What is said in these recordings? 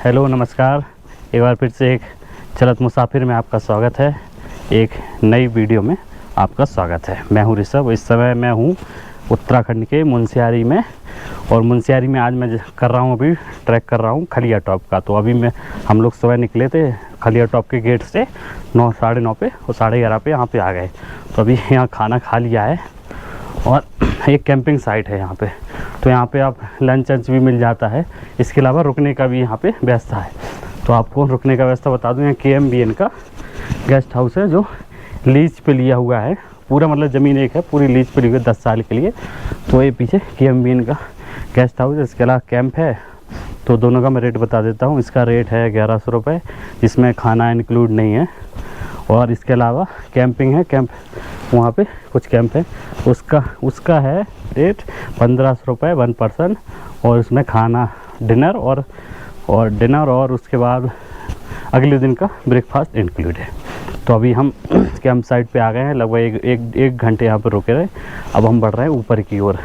Hello नमस्कार, एक बार फिर से एक चलत मुसाफिर में आपका स्वागत है। एक नई वीडियो में आपका स्वागत है। मैं हूं ऋषभ। इस समय मैं हूं उत्तराखंड के मुनस्यारी में, और मुनस्यारी में आज मैं कर रहा हूं, अभी ट्रैक कर रहा हूं खलिया टॉप का। तो अभी हम लोग सुबह निकले थे खलिया टॉप के गेट से 9, साढ़े 9 पे और 11:30 पे यहाँ पे आ गए। तो अभी यहाँ खाना खा लिया है और एक कैंपिंग साइट है यहाँ पे, तो यहाँ पे आप लंच भी मिल जाता है। इसके अलावा रुकने का भी यहाँ पे व्यवस्था है। तो आपको रुकने का व्यवस्था बता दूँ, यहाँ KMBN का गेस्ट हाउस है जो लीज पे लिया हुआ है। पूरा मतलब ज़मीन एक है, पूरी लीज पे ली हुई है 10 साल के लिए। तो ये पीछे KMBN का गेस्ट हाउस है। इसके अलावा कैंप है। तो दोनों का मैं रेट बता देता हूँ। इसका रेट है 1100 रुपये, जिसमें खाना इंक्लूड नहीं है। और इसके अलावा कैंपिंग है, कैंप वहाँ पे कुछ कैंप है, उसका है रेट 1500 रुपये 1 पर्सन। और उसमें खाना डिनर और उसके बाद अगले दिन का ब्रेकफास्ट इंक्लूड है। तो अभी हम कैंप साइट पे आ गए हैं, लगभग एक घंटे यहाँ पर रुके रहे। अब हम बढ़ रहे हैं ऊपर की ओर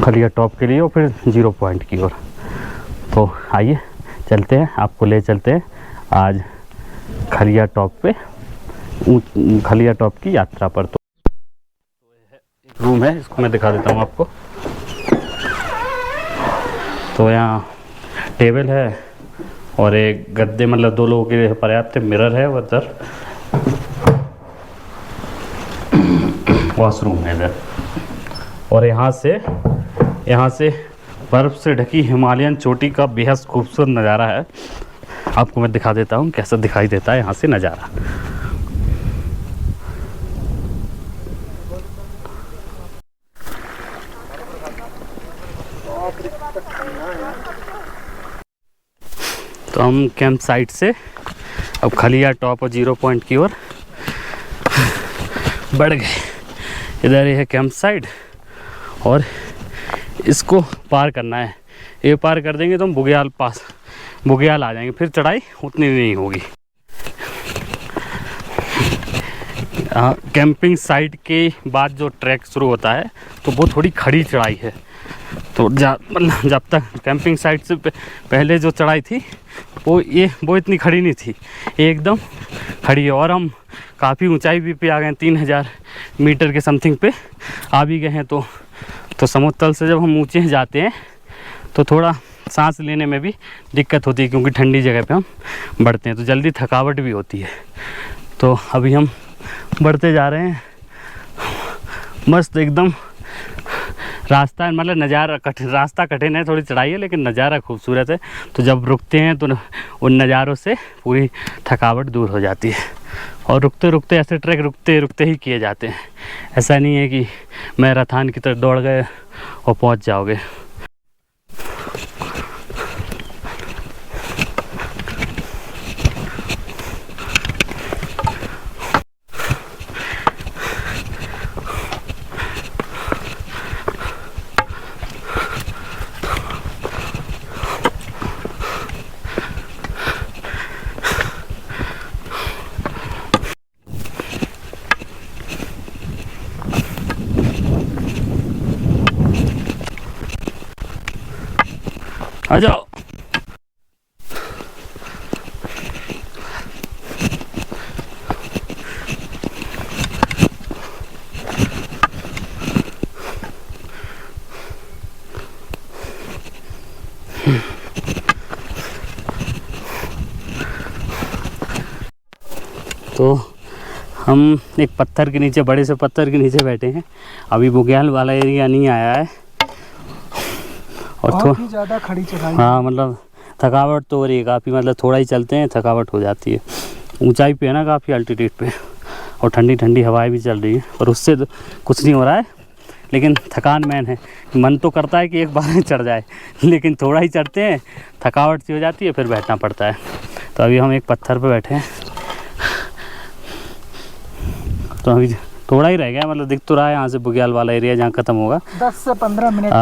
खलिया टॉप के लिए और फिर 0 पॉइंट की ओर। तो आइए चलते हैं, आपको ले चलते हैं आज खलिया टॉप पे, खलिया टॉप की यात्रा पर। तो एक रूम है, इसको मैं दिखा देता हूँ आपको। तो यहाँ टेबल है और एक गद्दे, मतलब 2 लोगों के लिए पर्याप्त। मिरर है उधर, वॉशरूम है इधर। और यहाँ से बर्फ़ से ढकी हिमालयन चोटी का बेहद खूबसूरत नज़ारा है। आपको मैं दिखा देता हूँ कैसा दिखाई देता है यहाँ से नज़ारा। तो हम कैंप साइट से अब खलिया टॉप और 0 पॉइंट की ओर बढ़ गए। इधर ये है कैंप साइट और इसको पार करना है। ये पार कर देंगे तो हम बुग्याल आ जाएंगे, फिर चढ़ाई उतनी नहीं होगी। कैंपिंग साइट के बाद जो ट्रैक शुरू होता है तो वो थोड़ी खड़ी चढ़ाई है। तो मतलब जब तक कैंपिंग साइट से पहले जो चढ़ाई थी वो इतनी खड़ी नहीं थी, एकदम खड़ी है। और हम काफ़ी ऊंचाई भी पे आ गए हैं, 3000 मीटर के समथिंग पे आ भी गए हैं। तो समुद्र तल से जब हम ऊंचे जाते हैं तो थोड़ा सांस लेने में भी दिक्कत होती है, क्योंकि ठंडी जगह पे हम बढ़ते हैं तो जल्दी थकावट भी होती है। तो अभी हम बढ़ते जा रहे हैं, मस्त एकदम। रास्ता मतलब नज़ारा रास्ता कठिन है, थोड़ी चढ़ाई है, लेकिन नज़ारा खूबसूरत है। तो जब रुकते हैं तो उन नज़ारों से पूरी थकावट दूर हो जाती है। और रुकते रुकते ऐसे ट्रैक रुकते रुकते ही किए जाते हैं। ऐसा नहीं है कि मैराथन की तरह दौड़ गए और पहुंच जाओगे। आ जाओ। तो हम एक पत्थर के नीचे, बड़े से पत्थर के नीचे बैठे हैं। अभी बुग्याल वाला एरिया नहीं आया है और बहुत ज़्यादा खड़ी चढ़ाई। हाँ, मतलब थकावट तो हो रही है काफ़ी, मतलब थोड़ा ही चलते हैं थकावट हो जाती है। ऊंचाई पे है ना काफ़ी, अल्टीट्यूड पे, और ठंडी ठंडी हवाएं भी चल रही है। और उससे तो कुछ नहीं हो रहा है, लेकिन थकान मैन है। मन तो करता है कि एक बार में चढ़ जाए, लेकिन थोड़ा ही चढ़ते हैं थकावट सी हो जाती है, फिर बैठना पड़ता है। तो अभी हम एक पत्थर पर बैठे हैं। तो अभी थोड़ा ही रह गया, मतलब दिख तो रहा है यहाँ से बुग्याल वाला एरिया जहाँ ख़त्म होगा। 10 से 15 मिनट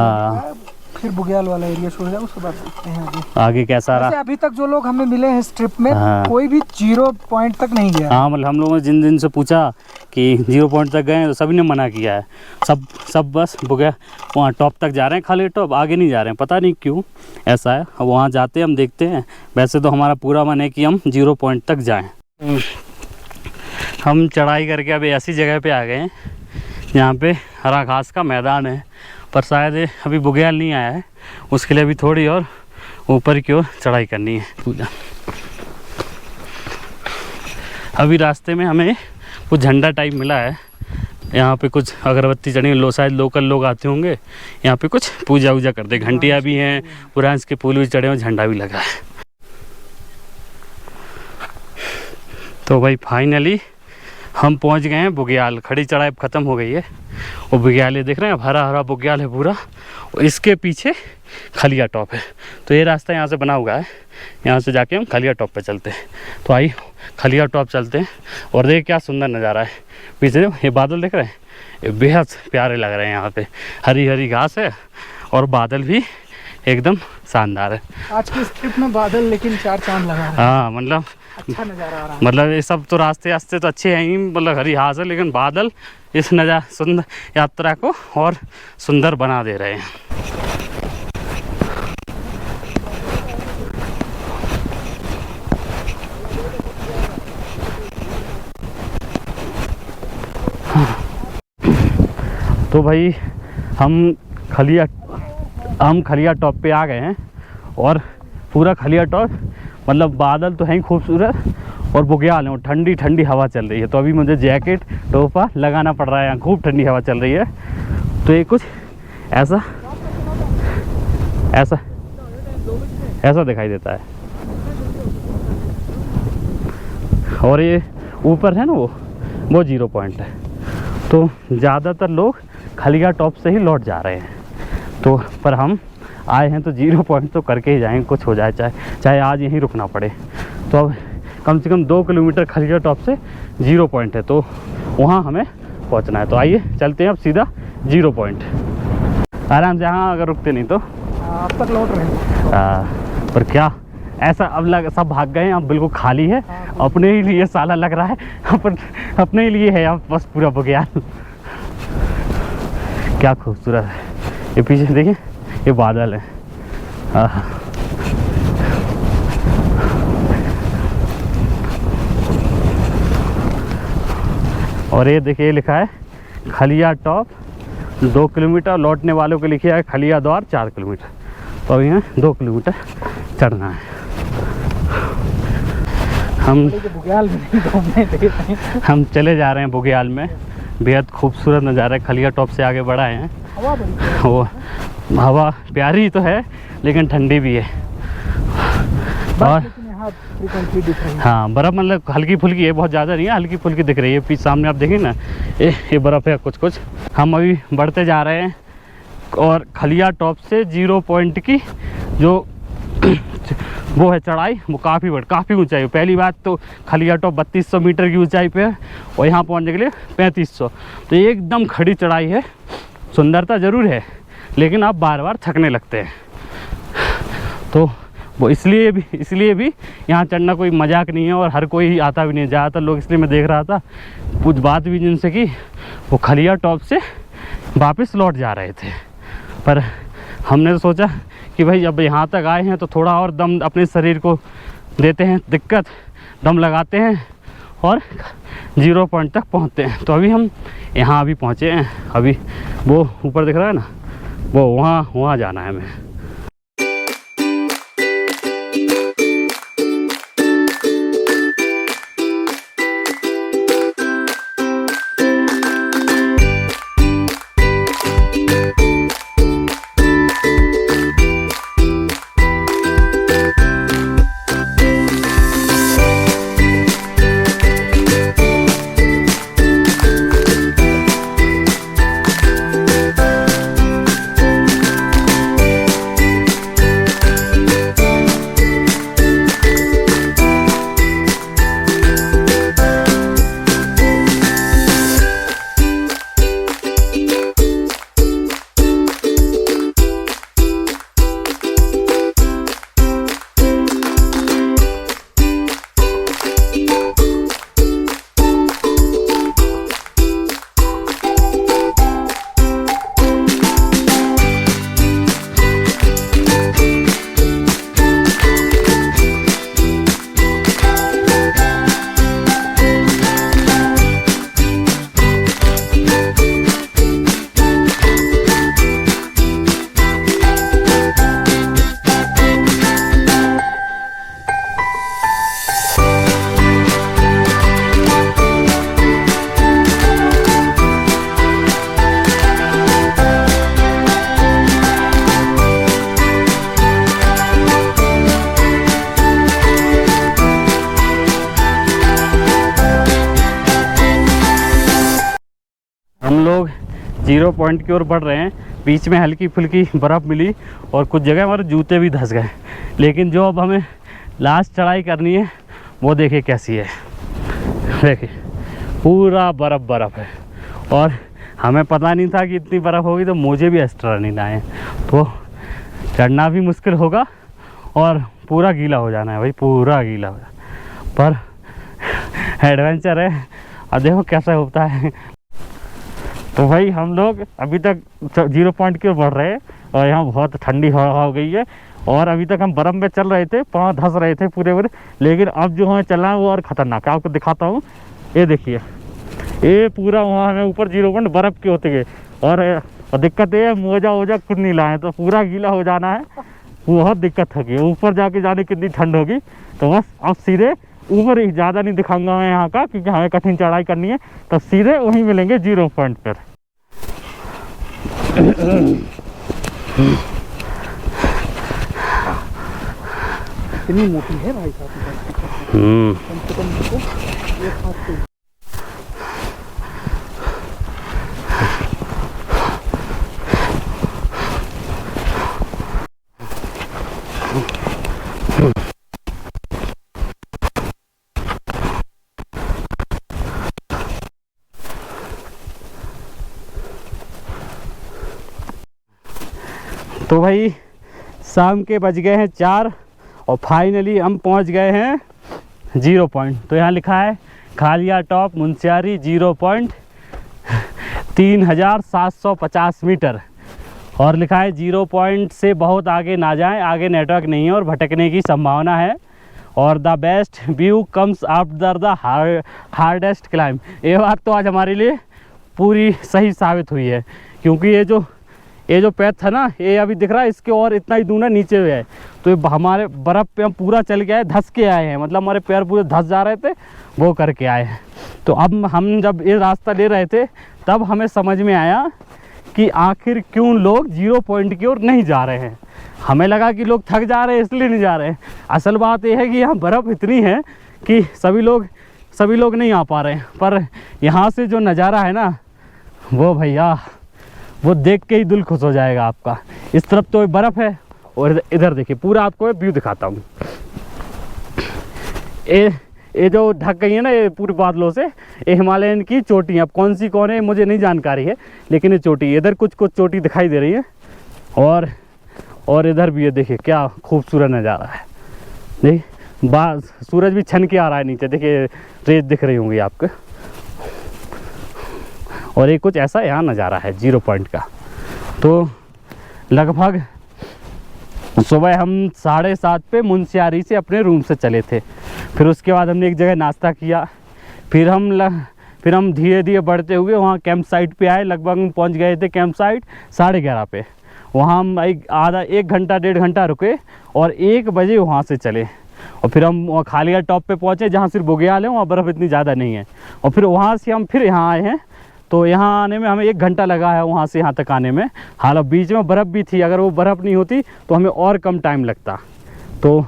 फिर बुग्याल वाला एरिया छोड़ जाओ, उसके बाद देखते हैं आगे कैसा वैसे रहा। अभी तक जो लोग हमें मिले हैं इस ट्रिप में, हाँ। कोई भी 0 पॉइंट तक नहीं गया। हाँ मतलब हम लोगों ने जिन दिन से पूछा कि 0 पॉइंट तक गए हैं तो सभी ने मना किया है। सब बस बुग्याल वहाँ टॉप तक जा रहे हैं, खाली टॉप, आगे नहीं जा रहे हैं, पता नहीं क्यों ऐसा है। अब वहाँ जाते हैं, हम देखते हैं। वैसे तो हमारा पूरा मन है कि हम 0 पॉइंट तक जाएँ। हम चढ़ाई करके अभी ऐसी जगह पे आ गए हैं जहाँ पे हरा घास का मैदान है, पर शायद अभी बुग्याल नहीं आया है, उसके लिए अभी थोड़ी और ऊपर की ओर चढ़ाई करनी है। पूजा अभी रास्ते में हमें कुछ झंडा टाइप मिला है, यहाँ पे कुछ अगरबत्ती चढ़ी, शायद लोकल लोग आते होंगे यहाँ पे कुछ पूजा वूजा करते। घंटियाँ भी हैं, पुरांस के फूल भी चढ़े हुए, झंडा भी लगा है। तो भाई फाइनली हम पहुंच गए हैं बुग्याल। खड़ी चढ़ाई ख़त्म हो गई है। वो बुग्याल ये देख रहे हैं, हरा हरा बुग्याल है पूरा, और इसके पीछे खलिया टॉप है। तो ये रास्ता यहाँ से बना हुआ है, यहाँ से जाके हम खलिया टॉप पे चलते हैं। तो आइए खलिया टॉप चलते हैं। और देखिए क्या सुंदर नज़ारा है पीछे, ये बादल देख रहे हैं, ये बेहद प्यारे लग रहे हैं। यहाँ पे हरी हरी घास है और बादल भी एकदम शानदार है। आज की इस ट्रिप में बादल लेकिन 4 चांद लगा है। हाँ मतलब अच्छा नज़ारा आ रहा है। मतलब ये सब तो रास्ते तो अच्छे हैं ही, मतलब हरी घास है, लेकिन बादल इस सुंदर यात्रा को और सुंदर बना दे रहे हैं। तो भाई हम खलिया टॉप पे आ गए हैं, और पूरा खलिया टॉप मतलब बादल तो हैं ही खूबसूरत, और बुग्याल है, और ठंडी ठंडी हवा चल रही है। तो अभी मुझे जैकेट टोपा लगाना पड़ रहा है, यहाँ खूब ठंडी हवा चल रही है। तो ये कुछ ऐसा ऐसा ऐसा दिखाई देता है। और ये ऊपर है ना, वो 0 पॉइंट है। तो ज़्यादातर लोग खलिया टॉप से ही लौट जा रहे हैं। तो पर हम आए हैं तो 0 पॉइंट तो करके ही जाएंगे, कुछ हो जाए चाहे आज यहीं रुकना पड़े। तो अब कम से कम 2 किलोमीटर खलिया टॉप से 0 पॉइंट है, तो वहाँ हमें पहुँचना है। तो आइए चलते हैं अब सीधा 0 पॉइंट, आराम से। हाँ अगर रुकते नहीं तो अब तक लौट रहे हैं। पर क्या ऐसा अब सब भाग गए हैं, अब बिल्कुल खाली है। अपने ही लिए साला लग रहा है, अपने ही लिए है अब बस पूरा बुग्याल। क्या खूबसूरत है। ये पीछे देखिए, ये बादल है। और ये देखिए लिखा है खलिया टॉप 2 किलोमीटर, लौटने वालों के लिखा है खलिया द्वार 4 किलोमीटर। तो अभी यहाँ 2 किलोमीटर चढ़ना है। हम चले जा रहे हैं बुग्याल में। बेहद खूबसूरत नज़ारा है। खलिया टॉप से आगे बढ़ा है। वो हवा प्यारी तो है, लेकिन ठंडी भी है। और हाँ बर्फ़ मतलब हल्की फुल्की है, बहुत ज़्यादा नहीं है, हल्की फुल्की दिख रही है। पीछे सामने आप देखें ना, ये बर्फ़ है कुछ। हम अभी बढ़ते जा रहे हैं, और खलिया टॉप से 0 पॉइंट की जो वो है चढ़ाई, वो काफ़ी ऊंचाई है। पहली बात तो खलिया टॉप 3200 मीटर की ऊंचाई पे है, और यहाँ पहुँचने के लिए 3500। तो ये एकदम खड़ी चढ़ाई है। सुंदरता ज़रूर है, लेकिन आप बार बार थकने लगते हैं। तो वो इसलिए भी यहाँ चढ़ना कोई मजाक नहीं है, और हर कोई आता भी नहीं है। ज़्यादातर लोग, इसलिए मैं देख रहा था, कुछ बात भी जिनसे कि वो खलिया टॉप से वापस लौट जा रहे थे। पर हमने तो सोचा कि भाई अब यहाँ तक आए हैं तो थोड़ा और दम अपने शरीर को देते हैं दिक्कत, दम लगाते हैं और 0 पॉइंट तक पहुँचते हैं। तो अभी हम यहाँ अभी पहुँचे हैं। अभी वो ऊपर दिख रहा है ना, वो वहाँ जाना है हमें। हम लोग 0 पॉइंट की ओर बढ़ रहे हैं। बीच में हल्की फुल्की बर्फ़ मिली और कुछ जगह हमारे जूते भी धंस गए, लेकिन जो अब हमें लास्ट चढ़ाई करनी है वो देखिए कैसी है। देखिए पूरा बर्फ़ है और हमें पता नहीं था कि इतनी बर्फ़ होगी, तो मुझे भी एक्स्ट्रा नींद आए, तो चढ़ना भी मुश्किल होगा और पूरा गीला हो जाना है भाई, पूरा गीला हो जाना, पर एडवेंचर है और देखो कैसा होता है। तो भाई हम लोग अभी तक 0 पॉइंट की ओर बढ़ रहे हैं और यहाँ बहुत ठंडी हवा हो गई है और अभी तक हम बर्फ़ में चल रहे थे, पाँव धंस रहे थे पूरे, लेकिन अब जो हमें चलना है वो और ख़तरनाक है। आपको दिखाता हूँ, ये देखिए, ये पूरा वहाँ हमें ऊपर 0 पॉइंट बर्फ़ के होते गए और दिक्कत ये है मोजा वोजा कुछ नहीं लाए, तो पूरा गीला हो जाना है, बहुत दिक्कत होगी। ऊपर जाके जाने कितनी ठंड होगी। तो बस अब सीधे ऊपर ही, ज़्यादा नहीं दिखाऊंगा मैं यहाँ का, क्योंकि हमें कठिन चढ़ाई करनी है, तो सीधे वहीं मिलेंगे 0 पॉइंट पर। इतनी मोटी है भाई साहब, कम से कम इसको 1 हाथ से। तो भाई शाम के बज गए हैं 4 और फाइनली हम पहुंच गए हैं 0 पॉइंट। तो यहाँ लिखा है खालिया टॉप मुनस्यारी 0 पॉइंट 3750 मीटर और लिखा है 0 पॉइंट से बहुत आगे ना जाएं, आगे नेटवर्क नहीं है और भटकने की संभावना है और the best view comes after the hardest climb. ये बात तो आज हमारे लिए पूरी सही साबित हुई है, क्योंकि ये जो पैथ था ना, ये अभी दिख रहा है, इसके और इतना ही दूर नीचे हुआ है, तो ये हमारे बर्फ़ पे हम पूरा चल के आए, धंस के आए हैं, मतलब हमारे पैर पूरे धंस जा रहे थे, वो करके आए हैं। तो अब हम जब ये रास्ता ले रहे थे तब हमें समझ में आया कि आखिर क्यों लोग 0 पॉइंट की ओर नहीं जा रहे हैं। हमें लगा कि लोग थक जा रहे हैं इसलिए नहीं जा रहे हैं। असल बात यह है कि यहाँ बर्फ़ इतनी है कि सभी लोग नहीं आ पा रहे हैं, पर यहाँ से जो नज़ारा है ना, वो भैया वो देख के ही दिल खुश हो जाएगा आपका। इस तरफ तो बर्फ़ है और इधर देखिए पूरा आपको व्यू दिखाता हूँ। ये जो ढक गई है ना ये पूरे बादलों से, ये हिमालयन की चोटी है। अब कौन है मुझे नहीं जानकारी है, लेकिन ये चोटी, इधर कुछ चोटी दिखाई दे रही है और इधर भी ये देखिए क्या खूबसूरत नज़ारा है। देखिए सूरज भी छन के आ रहा है नीचे, देखिए रेत दिख रही होंगी आपको। और ये कुछ ऐसा यहाँ नज़ारा है 0 पॉइंट का। तो लगभग सुबह हम 7:30 पे मुनस्यारी से अपने रूम से चले थे। फिर उसके बाद हमने एक जगह नाश्ता किया, फिर हम धीरे धीरे बढ़ते हुए वहाँ कैंप साइट पे आए। लगभग हम पहुँच गए थे कैंप साइट 11:30 पे। वहाँ हम 1 घंटा 1.5 घंटा रुके और 1 बजे वहाँ से चले और फिर हम खालिया टॉप पे पहुँचे, जहाँ सिर्फ बुग्याल है, वहाँ बर्फ़ इतनी ज़्यादा नहीं है। और फिर वहाँ से हम फिर यहाँ आए हैं, तो यहाँ आने में हमें 1 घंटा लगा है वहाँ से यहाँ तक आने में। हालांकि बीच में बर्फ़ भी थी, अगर वो बर्फ़ नहीं होती तो हमें और कम टाइम लगता। तो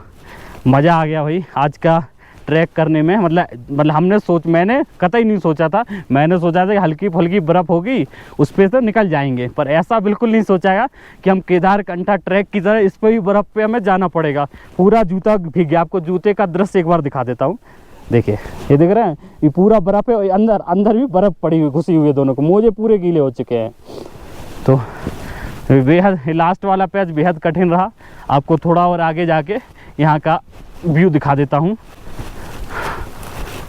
मज़ा आ गया भाई आज का ट्रैक करने में। मतलब मैंने कतई नहीं सोचा था, मैंने सोचा था कि हल्की फुल्की बर्फ़ होगी उस पर तो निकल जाएंगे, पर ऐसा बिल्कुल नहीं सोचा कि हम केदारकंठा ट्रैक की तरह इस पर भी बर्फ़ पे हमें जाना पड़ेगा। पूरा जूता भीग गया। आपको जूते का दृश्य एक बार दिखा देता हूँ। देखिए ये देख रहे हैं, ये पूरा बर्फ़ है और अंदर भी बर्फ़ पड़ी हुई घुसी हुई है दोनों को। मोजे पूरे गीले हो चुके हैं। तो बेहद लास्ट वाला पैच बेहद कठिन रहा। आपको थोड़ा और आगे जाके यहाँ का व्यू दिखा देता हूँ।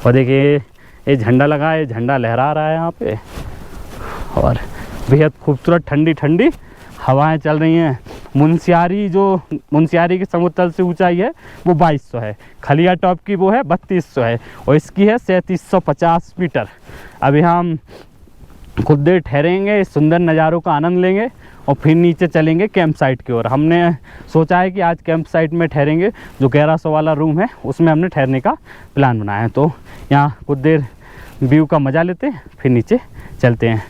और देखिए ये झंडा लगा है, झंडा लहरा रहा है यहाँ पे और बेहद खूबसूरत ठंडी ठंडी हवाएं चल रही हैं। मुनस्यारी की समुद्र तल से ऊंचाई है वो 2200 है, खलिया टॉप की वो है 3200 है और इसकी है 3750 मीटर। अब यहाँ हम कुछ देर ठहरेंगे, इस सुंदर नज़ारों का आनंद लेंगे और फिर नीचे चलेंगे कैंप साइट की ओर। हमने सोचा है कि आज कैंप साइट में ठहरेंगे, जो 1100 वाला रूम है उसमें हमने ठहरने का प्लान बनाया है। तो यहाँ कुछ देर व्यू का मज़ा लेते हैं, फिर नीचे चलते हैं।